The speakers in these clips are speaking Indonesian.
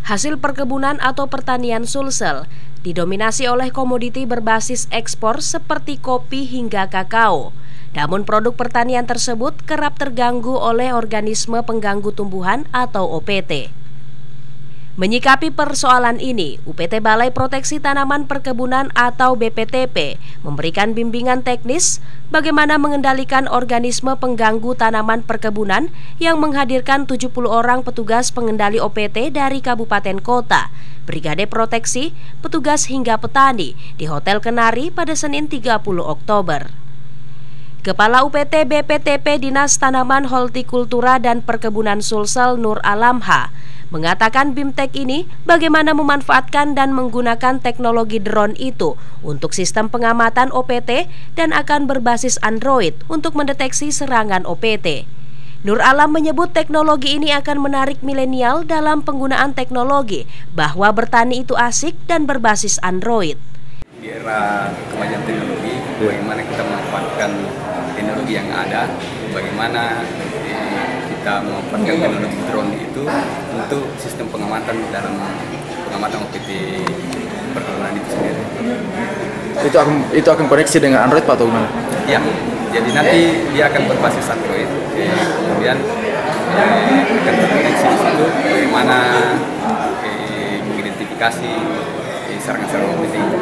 Hasil perkebunan atau pertanian Sulsel didominasi oleh komoditi berbasis ekspor seperti kopi hingga kakao. Namun produk pertanian tersebut kerap terganggu oleh organisme pengganggu tumbuhan atau OPT. Menyikapi persoalan ini, UPT Balai Proteksi Tanaman Perkebunan atau BPTP memberikan bimbingan teknis bagaimana mengendalikan organisme pengganggu tanaman perkebunan yang menghadirkan 70 orang petugas pengendali OPT dari kabupaten kota, brigade proteksi, petugas hingga petani di Hotel Kenari pada Senin 30 Oktober. Kepala UPT BPTP Dinas Tanaman Hortikultura dan Perkebunan Sulsel Nur Alamha mengatakan BIMTEK ini bagaimana memanfaatkan dan menggunakan teknologi drone itu untuk sistem pengamatan OPT dan akan berbasis Android untuk mendeteksi serangan OPT. Nur Alam menyebut teknologi ini akan menarik milenial dalam penggunaan teknologi, bahwa bertani itu asik dan berbasis Android. Di era kemajuan teknologi, bagaimana kita memanfaatkan teknologi yang ada, bagaimana kita memanfaatkan teknologi drone itu untuk sistem pengamatan dalam pengamatan OPT perkebunan itu sendiri. Itu akan koneksi dengan Android Pak atau gimana? Ya, jadi nanti dia akan berbasis Android, kemudian akan terkoneksi di situ bagaimana mengidentifikasi serangan-serangan OPT itu.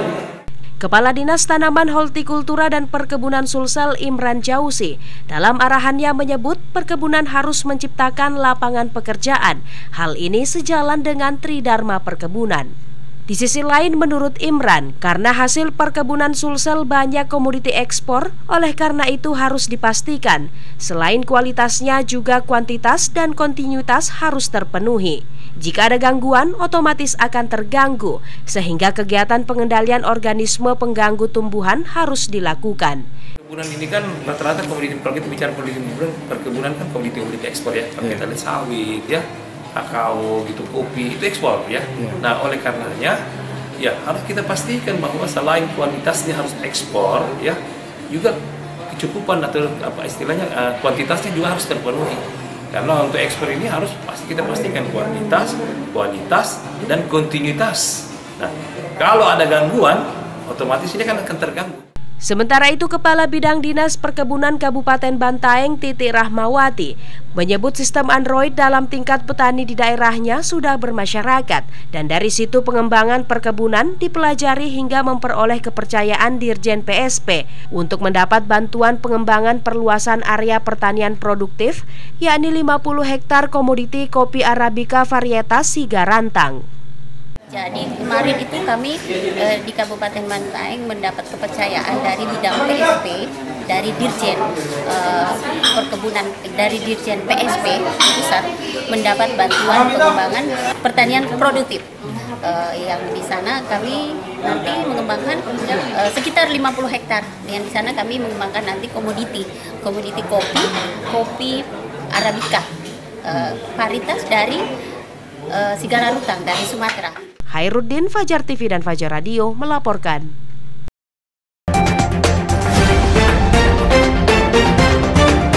Kepala Dinas Tanaman Hortikultura dan Perkebunan Sulsel Imran Jauzi dalam arahannya menyebut perkebunan harus menciptakan lapangan pekerjaan. Hal ini sejalan dengan Tridharma Perkebunan. Di sisi lain menurut Imran, karena hasil perkebunan Sulsel banyak komoditi ekspor, oleh karena itu harus dipastikan selain kualitasnya juga kuantitas dan kontinuitas harus terpenuhi. Jika ada gangguan, otomatis akan terganggu, sehingga kegiatan pengendalian organisme pengganggu tumbuhan harus dilakukan. Perkebunan ini kan rata-rata komoditi, kalau kita bicara komoditi perkebunan kan komoditi ekspor ya. Kalau kita lihat sawit ya, kakao gitu, kopi itu ekspor ya. Nah, oleh karenanya ya harus kita pastikan bahwa selain kualitasnya harus ekspor ya, juga kecukupan atau apa istilahnya kuantitasnya juga harus terpenuhi. Karena untuk ekspor ini harus kita pastikan kualitas dan kontinuitas. Nah, kalau ada gangguan, otomatis ini akan terganggu. Sementara itu, Kepala Bidang Dinas Perkebunan Kabupaten Bantaeng Titi Rahmawati menyebut sistem Android dalam tingkat petani di daerahnya sudah bermasyarakat dan dari situ pengembangan perkebunan dipelajari hingga memperoleh kepercayaan Dirjen PSP untuk mendapat bantuan pengembangan perluasan area pertanian produktif, yakni 50 hektar komoditi kopi Arabica varietas Siga Rantang. Jadi kemarin itu kami di Kabupaten Bantaeng mendapat kepercayaan dari bidang PSP, dari Dirjen Perkebunan, dari Dirjen PSP pusat mendapat bantuan pengembangan pertanian produktif. Yang di sana kami nanti mengembangkan sekitar 50 hektar. Yang di sana kami mengembangkan nanti komoditi kopi Arabica, varietas dari Siga Rantang dari Sumatera. Khairuddin, Fajar TV dan Fajar Radio melaporkan.